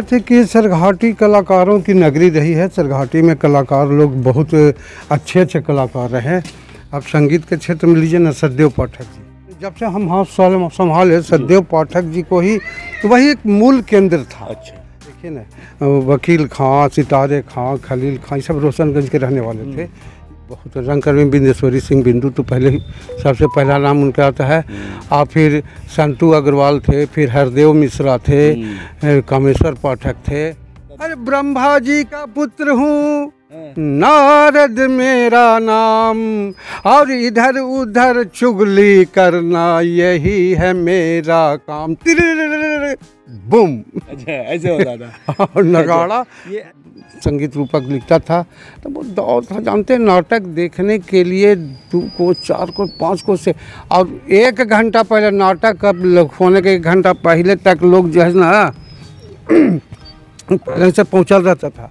थे कि सरघाटी कलाकारों की नगरी रही है। सरघाटी में कलाकार लोग बहुत अच्छे अच्छे कलाकार रहे। अब संगीत के क्षेत्र में लीजिए ना, सतदेव पाठक जी, जब से हम हाथ संभाले सतदेव पाठक जी को ही, तो वही एक मूल केंद्र था। अच्छा, देखिए ना, वकील खां, सितारे खां, खलील खां, ये सब रोशनगंज के रहने वाले थे। बहुत रंगकर्मी बिंदेश्वरी सिंह बिंदु तो पहले ही सबसे पहला नाम उनका आता है। और फिर संतू अग्रवाल थे, फिर हरदेव मिश्रा थे, कामेश्वर पाठक थे। अरे ब्रह्मा जी का पुत्र हूँ, नारद मेरा नाम, और इधर उधर चुगली करना यही है मेरा काम। बूम, अच्छा ऐसे होता था। और नगाड़ा ये संगीत रूपक लिखता था। तो वो दौर था, जानते हैं, नाटक देखने के लिए 2 कोस 4 कोस 5 कोस से, और 1 घंटा पहले नाटक अब होने के 1 घंटा पहले तक लोग जो है ना पहले से पहुँचल रहता था।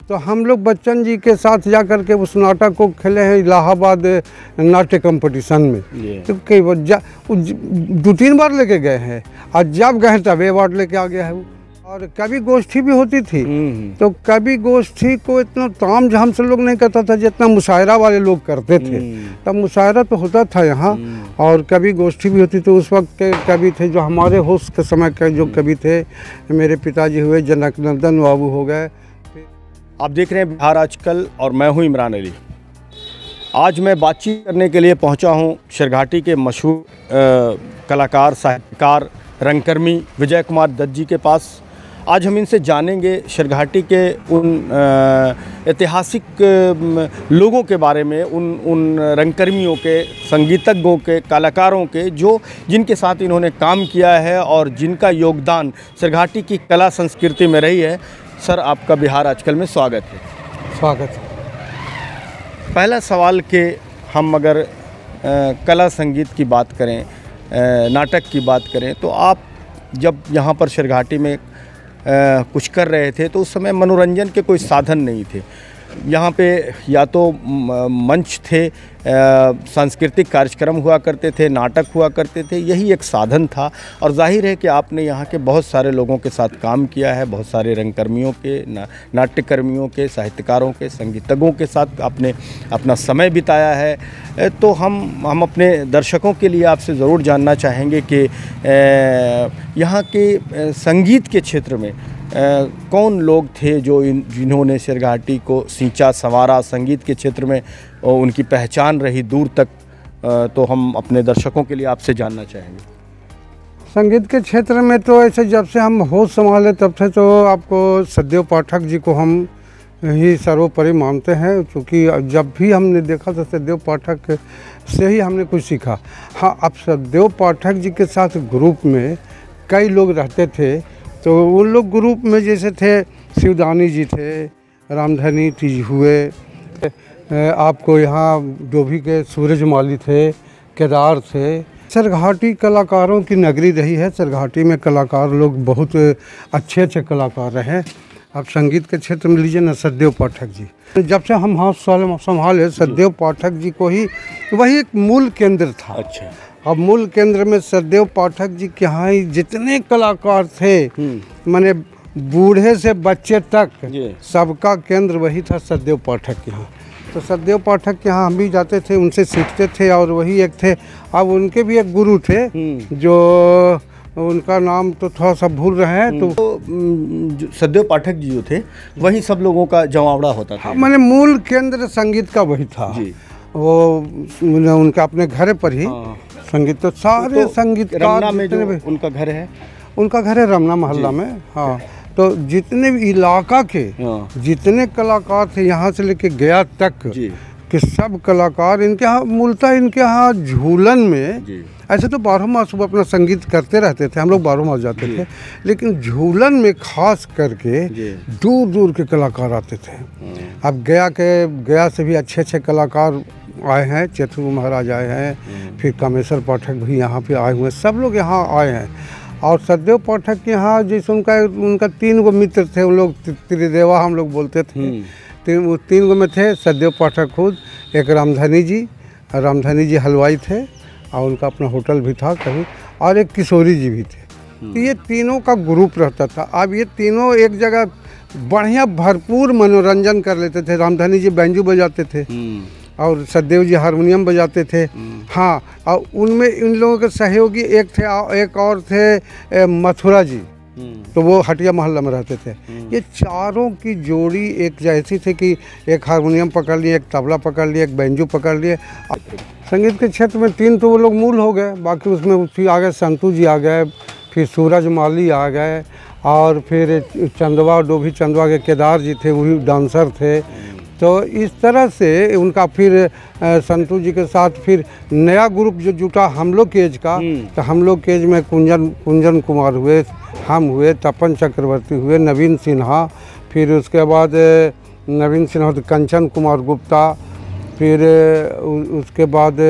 तो हम लोग बच्चन जी के साथ जा कर के उस नाटक को खेले हैं इलाहाबाद नाट्य कंपटीशन में। तो कई 2-3 बार लेके गए हैं, और जब गए तब अवार्ड लेके आ गया है वो। और कवि गोष्ठी भी होती थी, तो कवि गोष्ठी को इतना ताम झाम से लोग नहीं करता था जितना मुशायरा वाले लोग करते थे। तब मुशायरा तो होता था यहाँ, और कवि गोष्ठी भी होती। तो उस वक्त के कवि थे जो हमारे होश के समय के जो कवि थे, मेरे पिताजी हुए, जनक नंदन बाबू हो गए। आप देख रहे हैं बिहार आजकल, और मैं हूं इमरान अली। आज मैं बातचीत करने के लिए पहुंचा हूं शिरघाटी के मशहूर कलाकार, साहित्यकार, रंगकर्मी विजय कुमार दत्त जी के पास। आज हम इनसे जानेंगे शिरघाटी के उन ऐतिहासिक लोगों के बारे में, उन रंगकर्मियों के, संगीतज्ञों के, कलाकारों के जिनके साथ इन्होंने काम किया है और जिनका योगदान शिरघाटी की कला संस्कृति में रही है। सर, आपका बिहार आजकल में स्वागत है। स्वागत है। पहला सवाल कि हम अगर कला संगीत की बात करें, नाटक की बात करें, तो आप जब यहाँ पर शिरघाटी में कुछ कर रहे थे तो उस समय मनोरंजन के कोई साधन नहीं थे। यहाँ पे या तो मंच थे, सांस्कृतिक कार्यक्रम हुआ करते थे, नाटक हुआ करते थे, यही एक साधन था। और जाहिर है कि आपने यहाँ के बहुत सारे लोगों के साथ काम किया है, बहुत सारे रंगकर्मियों के, नाट्यकर्मियों के, साहित्यकारों के, संगीतज्ञों के साथ आपने अपना समय बिताया है। तो हम अपने दर्शकों के लिए आपसे ज़रूर जानना चाहेंगे कि यहाँ के संगीत के क्षेत्र में कौन लोग थे जो जिन्होंने शिरघाटी को सींचा, संवारा, संगीत के क्षेत्र में उनकी पहचान रही दूर तक। तो हम अपने दर्शकों के लिए आपसे जानना चाहेंगे। संगीत के क्षेत्र में तो ऐसे जब से हम होश संभाले तब से तो आपको सतदेव पाठक जी को हम ही सर्वोपरि मानते हैं, क्योंकि जब भी हमने देखा तो सतदेव पाठक से ही हमने कुछ सीखा। हाँ, अब सतदेव पाठक जी के साथ ग्रुप में कई लोग रहते थे, तो उन लोग ग्रुप में जैसे थे शिवदानी जी थे, रामधनी जी हुए, आपको यहाँ डोभी के सूरजमाली थे, केदार थे। सरघाटी कलाकारों की नगरी रही है। सरघाटी में कलाकार लोग बहुत अच्छे अच्छे कलाकार रहे। अब संगीत के क्षेत्र में लीजिए ना, सतदेव पाठक जी, जब से हम हाथ संभाले सतदेव पाठक जी को ही, वही एक मूल केंद्र था। अच्छा, अब मूल केंद्र में सतदेव पाठक जी के यहाँ ही जितने कलाकार थे, माने बूढ़े से बच्चे तक सबका केंद्र वही था सतदेव पाठक के यहाँ। तो सतदेव पाठक के यहाँ हम भी जाते थे, उनसे सीखते थे, और वही एक थे। अब उनके भी एक गुरु थे जो उनका नाम तो थोड़ा सा भूल रहे हैं। तो सतदेव पाठक जी जो थे वही सब लोगों का जमावड़ा होता था। माने मूल केंद्र संगीत का वही था जी। वो उनका अपने घर पर ही संगीत, तो सारे संगीतकार में जो उनका घर है, उनका घर है रमना मोहल्ला में। हाँ, तो जितने भी इलाका के जितने कलाकार थे यहाँ से लेके गया तक कि सब कलाकार इनके यहाँ, मूलतः इनके यहाँ झूलन में, ऐसे तो 12 मास वो अपना संगीत करते रहते थे, हम लोग 12 मास जाते थे, लेकिन झूलन में खास करके दूर दूर के कलाकार आते थे। अब गया से भी अच्छे अच्छे कलाकार आए हैं, चेतु महाराज आए हैं, फिर कामेश्वर पाठक भी यहाँ पे आए हुए, सब लोग यहाँ आए हैं। और सतदेव पाठक के यहाँ जैसे उनका 3 गो मित्र थे, उन लोग त्रिदेवा हम लोग बोलते थे। 3 गो में थे सतदेव पाठक खुद, एक रामधनी जी हलवाई थे, और उनका अपना होटल भी था कहीं, और एक किशोरी जी भी थे। तो ये तीनों का ग्रुप रहता था। अब ये तीनों एक जगह बढ़िया भरपूर मनोरंजन कर लेते थे। रामधनी जी बैंजू बजाते थे और सचदेव जी हारमोनियम बजाते थे। हाँ, और उनमें इन लोगों के सहयोगी एक और थे मथुरा जी, तो वो हटिया मोहल्ला में रहते थे। ये चारों की जोड़ी एक जैसी थी कि एक हारमोनियम पकड़ लिए, एक तबला पकड़ लिए, एक बैंजू पकड़ लिए। संगीत के क्षेत्र में तीन तो वो लोग मूल हो गए, बाकी उसमें उसी आ गए संतू जी आ गए, फिर सूरज माली आ गए, और फिर चंदवा डोभी चंदवा के केदार जी थे, वही डांसर थे। तो इस तरह से उनका फिर संतू जी के साथ फिर नया ग्रुप जो जुटा हम लोग के एज का, तो हम लोग के एज में कुंजन कुमार हुए, हम हुए, तपन चक्रवर्ती हुए, नवीन सिन्हा, फिर उसके बाद नवीन सिन्हा तो कंचन कुमार गुप्ता, फिर उसके बाद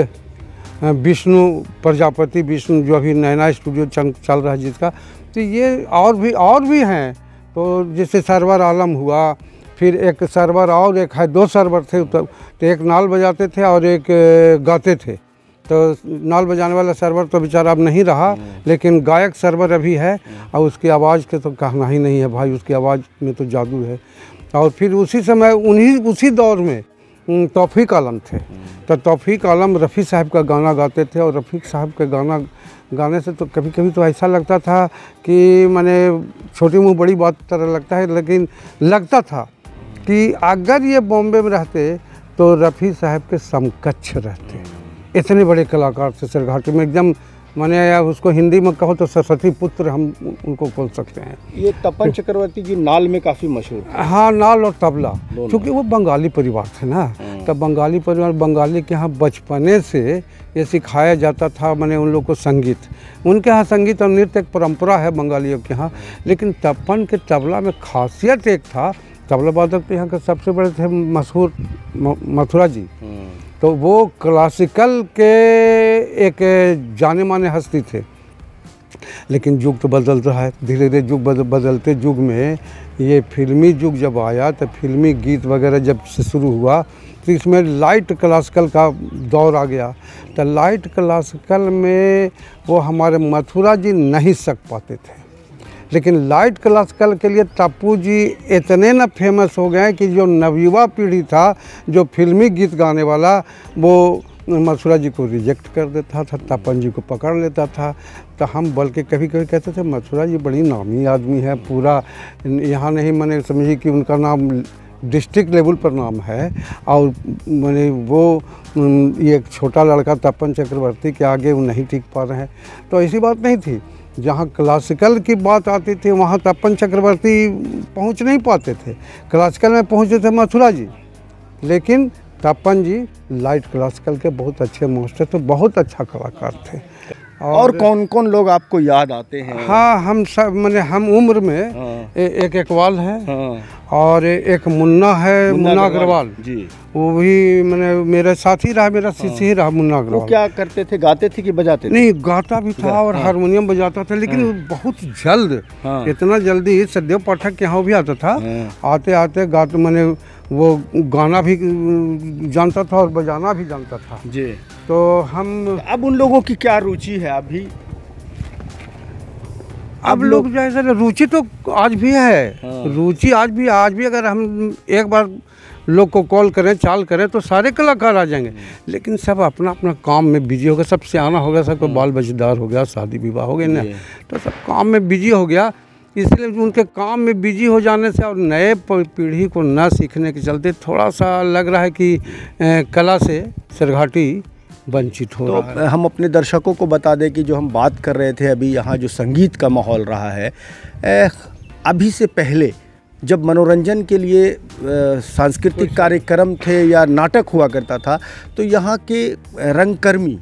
विष्णु प्रजापति, विष्णु जो अभी नैना स्टूडियो चल रहा है जिसका। तो ये और भी हैं, तो जैसे सरवर आलम हुआ, फिर एक सरवर और एक है, दो सरवर थे, तो एक नाल बजाते थे और एक गाते थे। तो नाल बजाने वाला सरवर तो बेचारा अब नहीं रहा, लेकिन गायक सरवर अभी है, और उसकी आवाज़ के तो कहना ही नहीं है भाई, उसकी आवाज़ में तो जादू है। और फिर उसी समय उसी दौर में तौफीक आलम थे, तो तौफीक आलम रफ़ी साहब का गाना गाते थे, और रफ़ी साहब के गाना गाने से तो कभी कभी तो ऐसा लगता था कि माने छोटी मुँह बड़ी बात तरह लगता है, लेकिन लगता था कि अगर ये बॉम्बे में रहते तो रफ़ी साहब के समकक्ष रहते। इतने बड़े कलाकार थे सरघाटी में, एकदम माने उसको हिंदी में कहो तो सरस्वती पुत्र हम उनको बोल सकते हैं। ये तपन चक्रवर्ती जी नाल में काफ़ी मशहूर थे। हाँ, नाल और तबला, क्योंकि वो बंगाली परिवार थे ना, तब बंगाली परिवार, बंगाली के यहाँ बचपने से ये सिखाया जाता था माने उन लोग को संगीत। उनके यहाँ संगीत और नृत्य एक परंपरा है बंगालियों के यहाँ, लेकिन तपन के तबला में खासियत एक था, तबला वादक तो यहाँ के सबसे बड़े थे मशहूर मथुरा जी, तो वो क्लासिकल के एक जाने माने हस्ती थे। लेकिन युग तो बदल रहा है, धीरे धीरे युग बदलते युग में ये फिल्मी युग जब आया, तो फिल्मी गीत वगैरह जब से शुरू हुआ, तो इसमें लाइट क्लासिकल का दौर आ गया। तो लाइट क्लासिकल में वो हमारे मथुरा जी नहीं सक पाते थे, लेकिन लाइट क्लासिकल के लिए टप्पू जी इतने न फेमस हो गए कि जो नवयुवा पीढ़ी था, जो फिल्मी गीत गाने वाला, वो मथुरा जी को रिजेक्ट कर देता था, तपन जी को पकड़ लेता था। तो हम बल्कि कभी कभी कहते थे मथुरा जी बड़ी नामी आदमी है, पूरा यहाँ नहीं मैंने समझी कि उनका नाम डिस्ट्रिक्ट लेवल पर नाम है, और मैंने वो ये एक छोटा लड़का तपन चक्रवर्ती के आगे वो नहीं टिक पा रहे हैं। तो ऐसी बात नहीं थी, जहाँ क्लासिकल की बात आती थी वहाँ तपन चक्रवर्ती पहुँच नहीं पाते थे, क्लासिकल में पहुँचे थे मथुरा जी, लेकिन तपन जी लाइट क्लासिकल के बहुत अच्छे मास्टर थे, बहुत अच्छा कलाकार थे। और कौन कौन लोग आपको याद आते हैं? हाँ, हम सब मैंने हम उम्र में एक इकबाल है, और एक मुन्ना है, मुन्ना अग्रवाल जी, वो भी मैंने मेरे साथ ही रहा, मेरा शिष्य ही रहा मुन्ना अग्रवाल। वो क्या करते थे, गाते थे कि बजाते थे? नहीं, गाता भी था और हारमोनियम बजाता था, लेकिन बहुत जल्द, इतना जल्दी सचदेव पाठक के यहाँ भी आता था, आते आते गाते मैंने वो गाना भी जानता था और बजाना भी जानता था जी। तो हम अब उन लोगों की क्या रुचि है अभी? अब लोग जैसे रुचि तो आज भी है, रुचि आज भी अगर हम एक बार लोग को कॉल करें, चाल करें, तो सारे कलाकार आ जाएंगे, लेकिन सब अपना अपना काम में बिजी हो गया, सब सियाना हो गया, सबको बाल बच्चेदार हो गया, शादी विवाह हो गए ना, तो सब काम में बिजी हो गया। इसलिए उनके काम में बिजी हो जाने से और नए पीढ़ी को न सीखने के चलते थोड़ा सा लग रहा है कि कला से सरघाटी वंचित हो रहा है। हम अपने दर्शकों को बता दें कि जो हम बात कर रहे थे अभी, यहाँ जो संगीत का माहौल रहा है, अभी से पहले जब मनोरंजन के लिए सांस्कृतिक कार्यक्रम थे या नाटक हुआ करता था, तो यहाँ के रंगकर्मी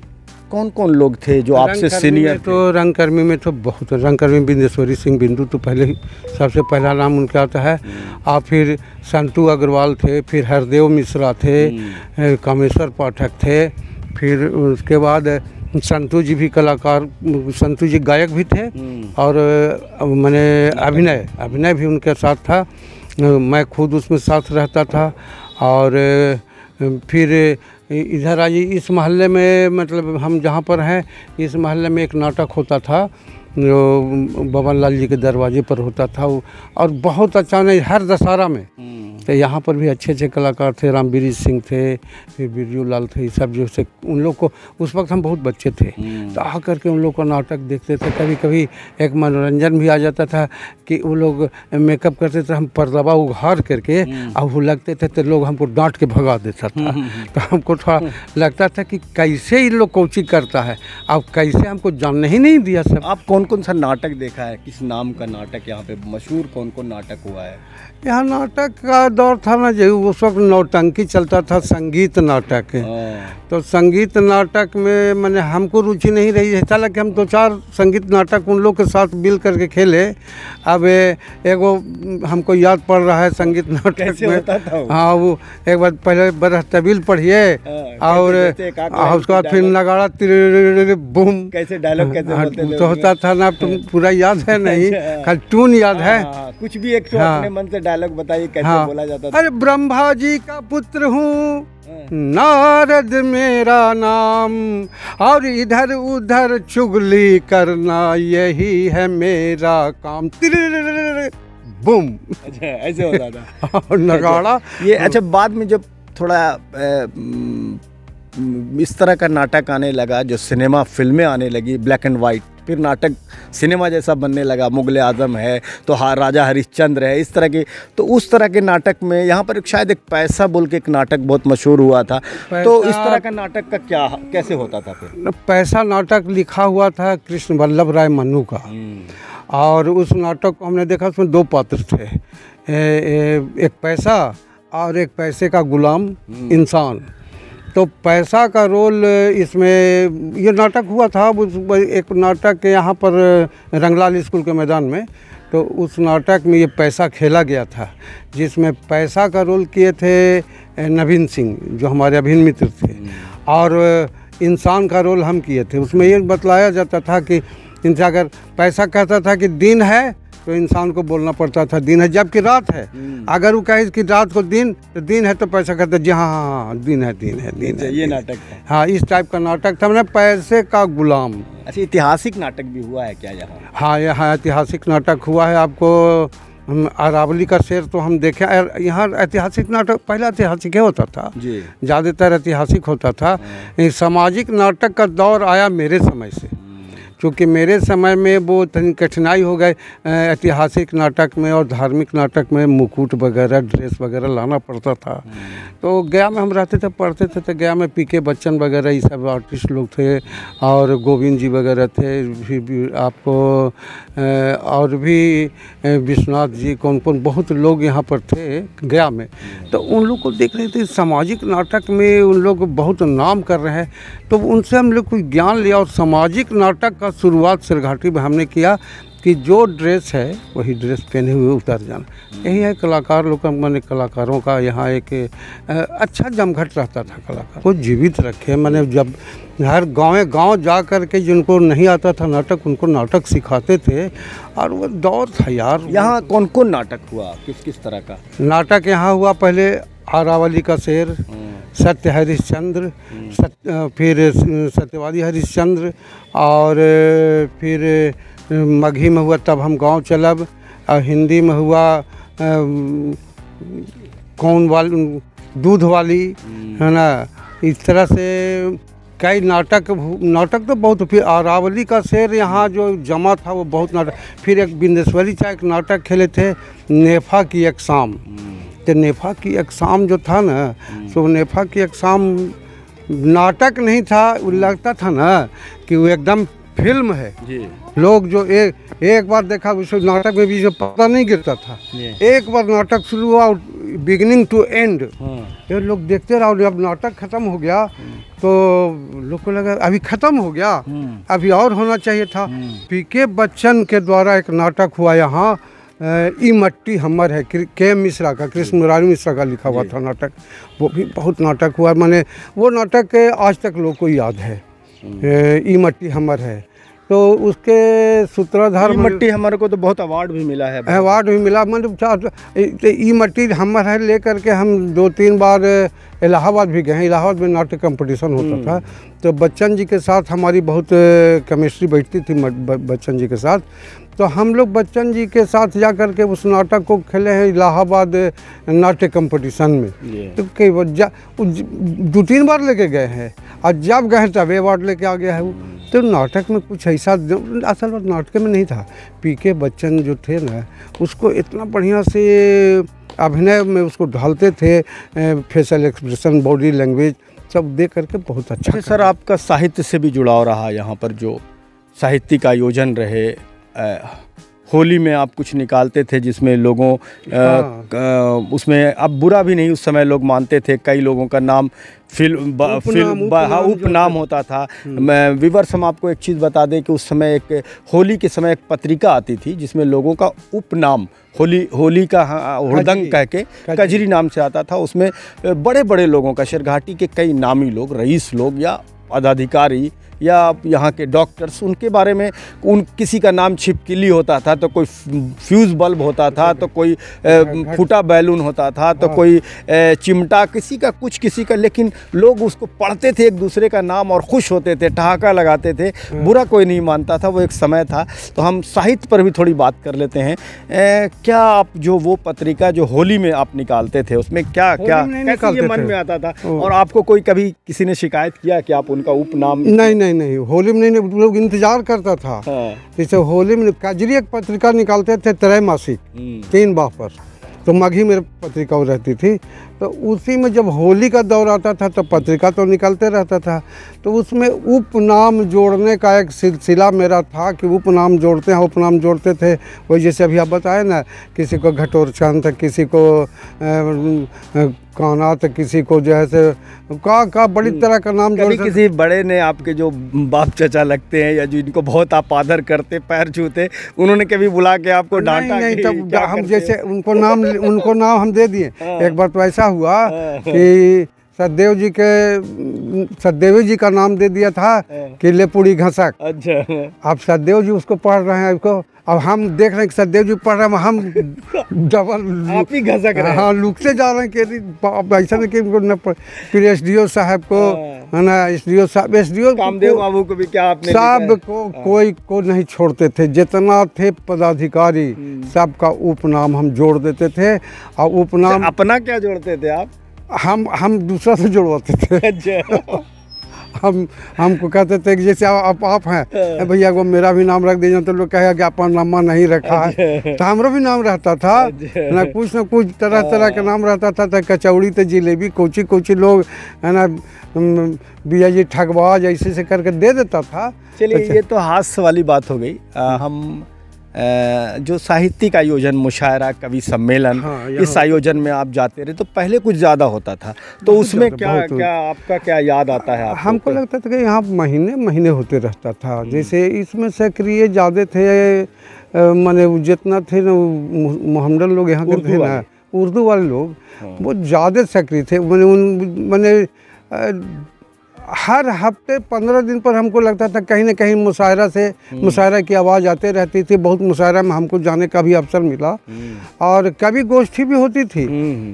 कौन कौन लोग थे जो आपसे सीनियर थे? तो रंगकर्मी में तो बहुत, रंगकर्मी बिंदेश्वरी सिंह बिंदु तो पहले ही सबसे पहला नाम उनका आता है, और फिर संतू अग्रवाल थे, फिर हरदेव मिश्रा थे, कामेश्वर पाठक थे, फिर उसके बाद संतू जी भी कलाकार, संतू जी गायक भी थे, और मैंने अभिनय भी उनके साथ था, मैं खुद उसमें साथ रहता था। और फिर इधर आइए, इस मोहल्ले में मतलब हम जहाँ पर हैं, इस मोहल्ले में एक नाटक होता था, जो बबन लाल जी के दरवाजे पर होता था वो, और बहुत अच्छा नहीं, हर दशहरा में तो यहाँ पर भी अच्छे अच्छे कलाकार थे, रामवीर सिंह थे, फिर बिरजू लाल थे, ये सब जो से उन लोग को उस वक्त हम बहुत बच्चे थे तो आ करके उन लोग का नाटक देखते थे। कभी कभी एक मनोरंजन भी आ जाता था कि वो लोग मेकअप करते थे, हम पर्दा उघाड़ करके और वो लगते थे तो लोग हमको डांट के भगा देता था। तो हमको थोड़ा लगता था कि कैसे ये लोग कोची करता है, अब कैसे हमको जानने ही नहीं दिया सब। आप कौन कौन सा नाटक देखा है, किस नाम का नाटक यहाँ पे मशहूर कौन कौन नाटक हुआ है? यहाँ नाटक का दौर था ना जो उस वक्त नौटंकी चलता था, संगीत नाटक। तो संगीत नाटक में मैंने हमको रुचि नहीं रही है, हालांकि हम 2-4 संगीत नाटक उन लोग के साथ मिल करके खेले। अब एगो हमको याद पड़ रहा है संगीत नाटक में, हाँ वो एक बार पहले बरह तबील पढ़िए और उसके बाद फिर नगाड़ा बूम, कैसे डायलॉग कैसे बोलते थे तो होता था ना, तुम पूरा याद है नहीं, खाली ट्यून याद है। कुछ भी एक तो अपने मन से डायलॉग बताइए कैसे बोला जाता था। अरे ब्रह्मा जी का पुत्र हूँ, नारद मेरा नाम, और इधर उधर चुगली करना यही है मेरा काम, बूम। अच्छा ऐसे होता था और नगाड़ा ये। अच्छा बाद में जब थोड़ा इस तरह का नाटक आने लगा, जो सिनेमा फिल्में आने लगी ब्लैक एंड वाइट, फिर नाटक सिनेमा जैसा बनने लगा, मुगल आजम है तो राजा हरिश्चंद्र है, इस तरह के, तो उस तरह के नाटक में यहाँ पर शायद एक पैसा बोल के एक नाटक बहुत मशहूर हुआ था। तो इस तरह का नाटक का क्या कैसे होता था फिर? पैसा नाटक लिखा हुआ था कृष्ण वल्लभ राय मन्नू का, और उस नाटक को हमने देखा, उसमें 2 पात्र थे, एक पैसा और एक पैसे का गुलाम इंसान। तो पैसा का रोल इसमें ये नाटक हुआ था। एक नाटक यहाँ पर रंगलाल स्कूल के मैदान में, तो उस नाटक में ये पैसा खेला गया था, जिसमें पैसा का रोल किए थे नवीन सिंह जो हमारे अभिन्न मित्र थे, और इंसान का रोल हम किए थे। उसमें ये बतलाया जाता था कि इनसे अगर पैसा कहता था कि दिन है तो इंसान को बोलना पड़ता था दिन है, जबकि रात है। अगर वो कहे कि रात को दिन, तो दिन है तो पैसा कहता जी हाँ हाँ हाँ दिन है दिन है दिन है। ये नाटक है, हाँ इस टाइप का नाटक था, मैंने पैसे का गुलाम। अच्छा ऐतिहासिक नाटक भी हुआ है क्या यहाँ? हाँ यहाँ ऐतिहासिक नाटक हुआ है। आपको अरावली का शेर तो हम देखे, यहाँ ऐतिहासिक नाटक पहले ऐतिहासिक ही होता था जी, ज़्यादातर ऐतिहासिक होता था। सामाजिक नाटक का दौर आया मेरे समय से, क्योंकि मेरे समय में वो तनी कठिनाई हो गए ऐतिहासिक नाटक में और धार्मिक नाटक में, मुकुट वगैरह ड्रेस वगैरह लाना पड़ता था। तो गया में हम रहते थे, पढ़ते थे, तो गया में पीके बच्चन वगैरह ये सब आर्टिस्ट लोग थे, और गोविंद जी वगैरह थे, फिर आपको और भी विश्वनाथ जी, कौन कौन बहुत लोग यहाँ पर थे गया में। तो उन लोग को देख रहे थे सामाजिक नाटक में उन लोग बहुत नाम कर रहे हैं, तो उनसे हम लोग कोई ज्ञान लिया, और सामाजिक नाटक का शुरुआत सिरघाटी में हमने किया कि जो ड्रेस है वही ड्रेस पहने हुए उतर जाना। यही है कलाकार लोग का, मैंने कलाकारों का यहाँ एक अच्छा जमघट रहता था। कलाकार को जीवित रखे, मैंने जब हर गाँव जा कर के जिनको नहीं आता था नाटक, उनको नाटक सिखाते थे, और वो दौर था यार। यहाँ कौन कौन नाटक हुआ, किस किस तरह का नाटक यहाँ हुआ? पहले अरावली का शेर, सत्य हरिश्चंद्र, फिर सत्यवादी हरिश्चंद्र, और फिर मगही में हुआ तब हम गांव चलब, और हिंदी में हुआ कौन वाली दूध वाली, है ना। इस तरह से कई नाटक तो बहुत। फिर अरावली का शेर यहाँ जो जमा था वो बहुत नाटक। फिर एक बिंदेश्वरी चा एक नाटक खेले थे, नेफा की एक शाम। तो नेफा की एक शाम जो था ना, तो नेफा की एक शाम नाटक नहीं था, वो लगता था ना कि वो एकदम फिल्म है जी। लोग जो एक बार देखा उस नाटक में भी जो पता नहीं गिरता था, एक बार नाटक शुरू हुआ बिगिनिंग टू एंड, ये लोग देखते रहो। जब नाटक खत्म हो गया तो लोग को लगा अभी खत्म हो गया, अभी और होना चाहिए था। पीके बच्चन के द्वारा एक नाटक हुआ यहाँ, ई मट्टी हमर है, के मिश्रा का, कृष्ण मुरारी मिश्रा का लिखा हुआ था नाटक। वो भी बहुत नाटक हुआ, माने वो नाटक आज तक लोग को याद है, ई मट्टी हमर है। तो उसके सूत्रधार मट्टी हमर को तो बहुत अवार्ड भी मिला है, अवार्ड भी मिला। मतलब ई मट्टी हमर है लेकर के हम 2-3 बार इलाहाबाद भी गए हैं। इलाहाबाद में नाट्य कंपटीशन होता था, तो बच्चन जी के साथ हमारी बहुत केमिस्ट्री बैठती थी बच्चन जी के साथ। तो हम लोग बच्चन जी के साथ जा कर के उस नाटक को खेले हैं इलाहाबाद नाट्य कंपटीशन में। तो कई 2-3 बार लेके गए हैं, और जब गए तब अवार्ड लेके आ गया है वो। तो नाटक में कुछ ऐसा, असल बात नाटक में नहीं था, पीके बच्चन जो थे ना, उसको इतना बढ़िया से अभिनय में उसको ढालते थे, फेशियल एक्सप्रेशन, बॉडी लैंग्वेज सब देख करके बहुत अच्छा। सर, आपका साहित्य से भी जुड़ाव रहा, यहाँ पर जो साहित्यिक आयोजन रहे, होली में आप कुछ निकालते थे जिसमें लोगों उसमें अब बुरा भी नहीं, उस समय लोग मानते थे, कई लोगों का नाम उपनाम होता था। मैं विवर्स हम आपको एक चीज़ बता दें कि उस समय एक होली के समय एक पत्रिका आती थी जिसमें लोगों का उपनाम होली का हुड़दंग कह के कजरी नाम से आता था। उसमें बड़े बड़े लोगों का, शेरघाटी के कई नामी लोग, रईस लोग या पदाधिकारी या यहाँ के डॉक्टर्स, उनके बारे में किसी का नाम छिपकली होता था, तो कोई फ्यूज़ बल्ब होता था, तो कोई फूटा बैलून होता था, तो कोई चिमटा, किसी का, लेकिन लोग उसको पढ़ते थे एक दूसरे का नाम और खुश होते थे, ठहाका लगाते थे, बुरा कोई नहीं मानता था। वो एक समय था। तो हम साहित्य पर भी थोड़ी बात कर लेते हैं। क्या आप जो वो पत्रिका जो होली में आप निकालते थे, उसमें क्या क्या कैसे ये मन में आता था, और आपको कोई कभी किसी ने शिकायत किया कि आप उनका उपनाम? नहीं, होली में नहीं, लोग इंतजार करता था। जैसे होली में कजरी एक पत्रिका निकालते थे, त्रैमासिक 3 बार पर, तो मघी में पत्रिका रहती थी। तो उसी में जब होली का दौर आता था तो पत्रिका तो निकलते रहता था। तो उसमें उपनाम जोड़ने का एक सिलसिला मेरा था कि उपनाम जोड़ते थे। वही जैसे अभी आप बताए ना, किसी को घटोरचंद, किसी को काना, तो किसी को जो है से का बड़ी तरह का नाम जोड़। किसी बड़े ने, आपके जो बाप चाचा लगते हैं या जिनको बहुत आप आदर करते, पैर छूते, उन्होंने कभी बुला के आपको डांटा? नहीं, तब हम जैसे उनको नाम हम दे दिए। एक बार तो ऐसा हुआ कि सतदेव जी का नाम दे दिया था कि लेपुड़ी घसक। अच्छा। अब सतदेव जी उसको पढ़ रहे हैं, उसको अब हम देख रहे हैं कि सतदेव जी पढ़ रहे हैं, हम डबल आप ही घसक रहे हैं। हाँ, लुकते जा रहे हैं कि ऐसा नहीं कि फिर एसडीओ साहब को, है ना, एसडीओ कामदेव बाबू को भी क्या आपने? सब कोई को नहीं छोड़ते थे, जितना थे पदाधिकारी सबका उपनाम हम जोड़ देते थे। और उपनाम अपना क्या जोड़ते थे आप? हम दूसरा से जुड़वाते थे। अच्छा। हमको कहते थे कि जैसे आप हैं भैया, वो मेरा भी नाम रख दीजिए, तो लोग कहेगा कि अपना नाम नहीं रखा है। तो हमारा भी नाम रहता था ना, कुछ तरह का नाम रहता था। तो कचौड़ी, तो जिलेबी, कोची लोग, है ना, बिया जी ठगबाज, ऐसे से करके दे देता था। चलिए, ये तो हास्य वाली बात हो गई। हम जो साहित्यिक आयोजन, मुशायरा, कवि सम्मेलन, इस आयोजन में आप जाते रहे, तो पहले कुछ ज़्यादा होता था, तो उसमें क्या आपका क्या याद आता है आपको? हमको लगता था कि यहाँ महीने होते रहता था। जैसे इसमें सक्रिय ज़्यादा थे, माने जितना थे ना मोहम्मदन लोग यहाँ के थे ना, उर्दू वाले लोग, वो ज़्यादा सक्रिय थे। मैंने हर हफ्ते 15 दिन पर हमको लगता था कहीं ना कहीं मुशायरा की आवाज़ आते रहती थी। बहुत मुशायरा में हमको जाने का भी अवसर मिला, और कवि गोष्ठी भी होती थी।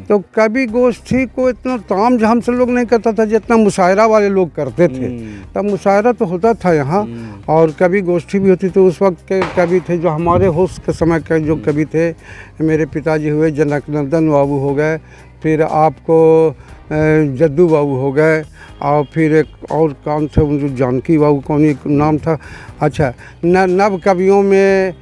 तो कवि गोष्ठी को इतना ताम झाम से लोग नहीं करता था जितना मुशायरा वाले लोग करते थे। तब मुशायरा तो होता था यहाँ, और कवि गोष्ठी भी होती थी। उस वक्त के कवि थे जो हमारे होश के समय के जो कवि थे, मेरे पिताजी हुए, जनकनंदन बाबू हो गए, फिर आपको जद्दू बाबू हो गए, और फिर एक और कौन थे, उनको जानकी बाबू कौन एक नाम था। अच्छा, नव कवियों में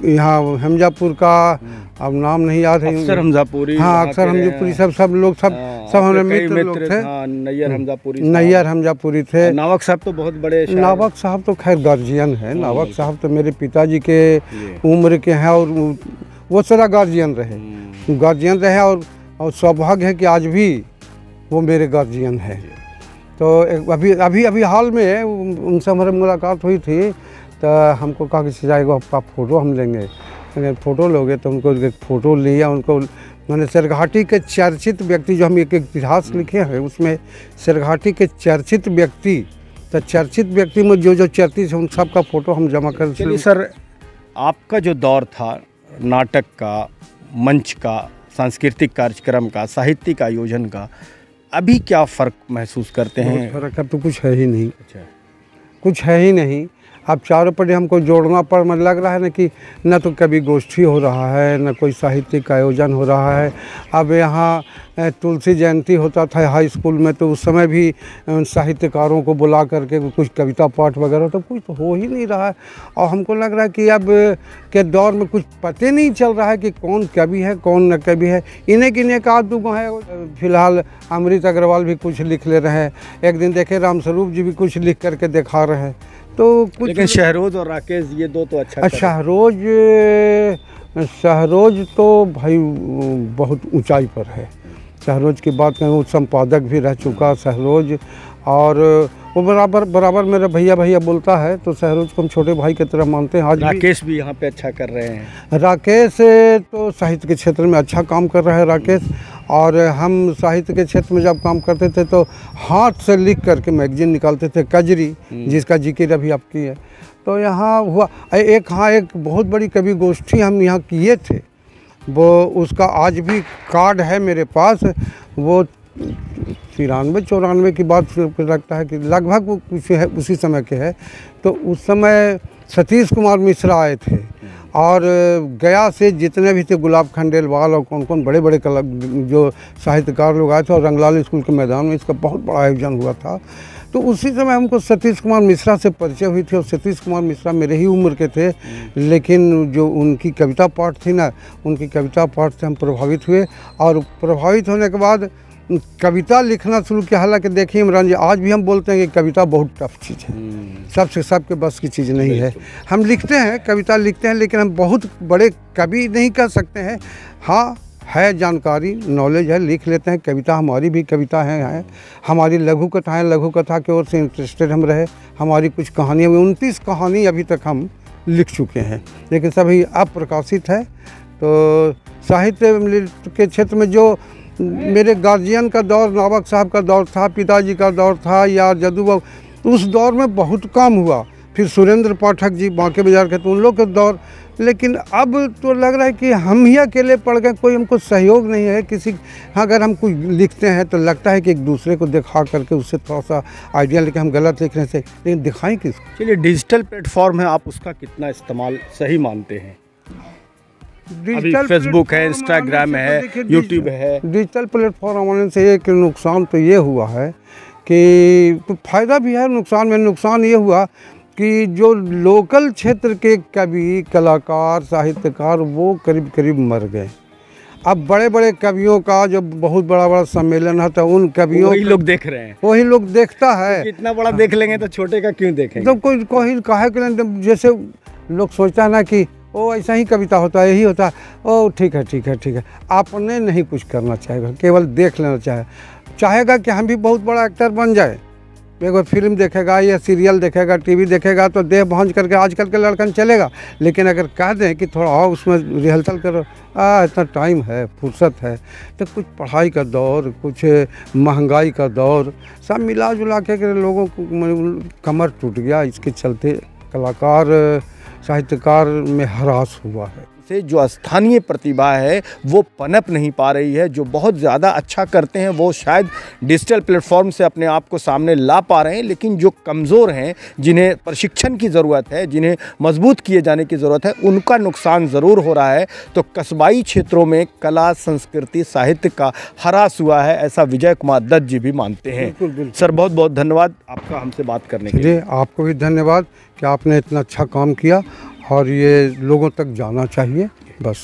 यहाँ हमजापुर का अब नाम नहीं याद है, अक्सर हमजापुरी। हाँ, अक्सर हमजापुरी, सब लोग हमारे मित्र लोग थे। नैयर हमजापुरी थे। नावक साहब तो बहुत बड़े, नावक साहब तो खैर गार्जियन है। नावक साहब तो मेरे पिताजी के उम्र के हैं, और वो सारा गार्जियन रहे, और सौभाग्य है कि आज भी वो मेरे गार्जियन है। तो अभी हाल में उनसे हमारी मुलाकात हुई थी, तो हमको कहा कि जाएगा आपका फ़ोटो हम लेंगे। अगर फ़ोटो लोगे तो उनको एक फ़ोटो लिया। उनको मैंने सरघाटी के चर्चित व्यक्ति, जो हम एक इतिहास लिखे हैं उसमें सरघाटी के चर्चित व्यक्ति, तो चर्चित व्यक्ति में जो चर्चित है उन सब का फ़ोटो हम जमा कर। चलिए सर, आपका जो दौर था नाटक का, मंच का, सांस्कृतिक कार्यक्रम का, साहित्यिक आयोजन का, अभी क्या फ़र्क महसूस करते हैं? फ़र्क अब तो कुछ है ही नहीं, अच्छा, कुछ है ही नहीं। अब चारों पटे हमको जोड़ना पड़ मतलब लग रहा है ना कि न तो कभी गोष्ठी हो रहा है, न कोई साहित्यिक आयोजन हो रहा है। अब यहाँ तुलसी जयंती होता था हाई स्कूल में, तो उस समय भी साहित्यकारों को बुला करके कुछ कविता पाठ वगैरह, तो कुछ तो हो ही नहीं रहा है। और हमको लग रहा है कि अब के दौर में कुछ पता नहीं चल रहा है कि कौन कवि है कौन न कवि है। इन्हें किन्हें का दुगो है। फिलहाल अमृत अग्रवाल भी कुछ लिख ले रहे हैं, एक दिन देखे रामस्वरूप जी भी कुछ लिख करके दिखा रहे हैं। तो कुछ लेकिन शहरोज और राकेश ये दो तो अच्छा शहरोज तो भाई बहुत ऊंचाई पर है। शहरोज की बात करें, वो संपादक भी रह चुका शहरोज, और वो बराबर मेरा भैया बोलता है, तो शहरोज को हम छोटे भाई की तरह मानते हैं। आज राकेश भी यहाँ पे अच्छा कर रहे हैं। राकेश तो साहित्य के क्षेत्र में अच्छा काम कर रहा है राकेश। और हम साहित्य के क्षेत्र में जब काम करते थे तो हाथ से लिख करके मैगजीन निकालते थे, कजरी, जिसका जिक्र अभी आपकी है। तो यहाँ हुआ एक बहुत बड़ी कवि गोष्ठी हम यहाँ किए थे, वो उसका आज भी कार्ड है मेरे पास। वो 93-94 की बात लगता है कि लगभग वो कुछ है उसी समय के है। तो उस समय सतीश कुमार मिश्रा आए थे, और गया से जितने भी थे, गुलाब खंडेलवाल और कौन कौन बड़े बड़े जो साहित्यकार लोग आए थे, और रंगलाल स्कूल के मैदान में इसका बहुत बड़ा आयोजन हुआ था। तो उसी समय हमको सतीश कुमार मिश्रा से परिचय हुई थी, और सतीश कुमार मिश्रा मेरे ही उम्र के थे, लेकिन जो उनकी कविता पाठ थी ना, उनकी कविता पाठ से हम प्रभावित हुए। और प्रभावित होने के बाद कविता लिखना शुरू किया। हालांकि देखिए इमरान जी, आज भी हम बोलते हैं कि कविता बहुत टफ चीज़ है, सबके बस की चीज़ नहीं है। हम लिखते हैं, कविता लिखते हैं, लेकिन हम बहुत बड़े कवि नहीं कर सकते हैं। हाँ, है जानकारी, नॉलेज है, लिख लेते हैं। कविता हमारी भी कविता है, हमारी लघु कथाएँ, लघु कथा की ओर से इंटरेस्टेड हम रहे। हमारी कुछ कहानियाँ में 29 कहानी अभी तक हम लिख चुके हैं, लेकिन सभी अप्रकाशित है। तो साहित्य के क्षेत्र में जो मेरे गार्जियन का दौर, नावक साहब का दौर था, पिताजी का दौर था, या जदू बाबू, उस दौर में बहुत काम हुआ। फिर सुरेंद्र पाठक जी बांके बाजार के, तो उन लोग के दौर। लेकिन अब तो लग रहा है कि हम ही अकेले पड़ गए, कोई हमको सहयोग नहीं है किसी। अगर हम कुछ लिखते हैं तो लगता है कि एक दूसरे को दिखा करके उससे थोड़ा सा आइडिया लेके हम गलत लिखने से, लेकिन दिखाएं किसको। चलिए, डिजिटल प्लेटफॉर्म है, आप उसका कितना इस्तेमाल सही मानते हैं? अभी फेसबुक है, इंस्टाग्राम है, यूट्यूब है। डिजिटल प्लेटफॉर्म आने से एक नुकसान तो ये हुआ है कि फ़ायदा भी है, नुकसान में नुकसान ये हुआ कि जो लोकल क्षेत्र के कवि, कलाकार, साहित्यकार, वो करीब करीब मर गए। अब बड़े बड़े कवियों का जो बहुत बड़ा सम्मेलन है, तो उन कवियों वही लोग देख रहे हैं, वही लोग देखता है। इतना बड़ा देख लेंगे तो छोटे का क्यों देखेंगे? तो कोई काहे के लिए, जैसे लोग सोचता है ना कि ओ ऐसा ही कविता होता है, यही होता है, ओ ठीक है। आपने नहीं कुछ करना चाहेगा, केवल देख लेना चाहेगा कि हम भी बहुत बड़ा एक्टर बन जाए। एक फिल्म देखेगा या सीरियल देखेगा, टीवी देखेगा, तो देह भांज करके आजकल के लड़कन चलेगा। लेकिन अगर कह दें कि थोड़ा और उसमें रिहर्सल करो, इतना टाइम है, फुर्सत है, तो कुछ पढ़ाई का दौर, कुछ महंगाई का दौर, सब मिला जुला के लोगों को कमर टूट गया। इसके चलते कलाकार, साहित्यकार में ह्रास हुआ है। से जो स्थानीय प्रतिभा है वो पनप नहीं पा रही है। जो बहुत ज़्यादा अच्छा करते हैं वो शायद डिजिटल प्लेटफॉर्म से अपने आप को सामने ला पा रहे हैं, लेकिन जो कमज़ोर हैं, जिन्हें प्रशिक्षण की ज़रूरत है, जिन्हें मजबूत किए जाने की ज़रूरत है, उनका नुकसान ज़रूर हो रहा है। तो कस्बाई क्षेत्रों में कला, संस्कृति, साहित्य का ह्रास हुआ है, ऐसा विजय कुमार दत्त जी भी मानते हैं। बिल्कुल। सर, बहुत बहुत धन्यवाद आपका हमसे बात करने के लिए। आपको भी धन्यवाद कि आपने इतना अच्छा काम किया, और ये लोगों तक जाना चाहिए, बस।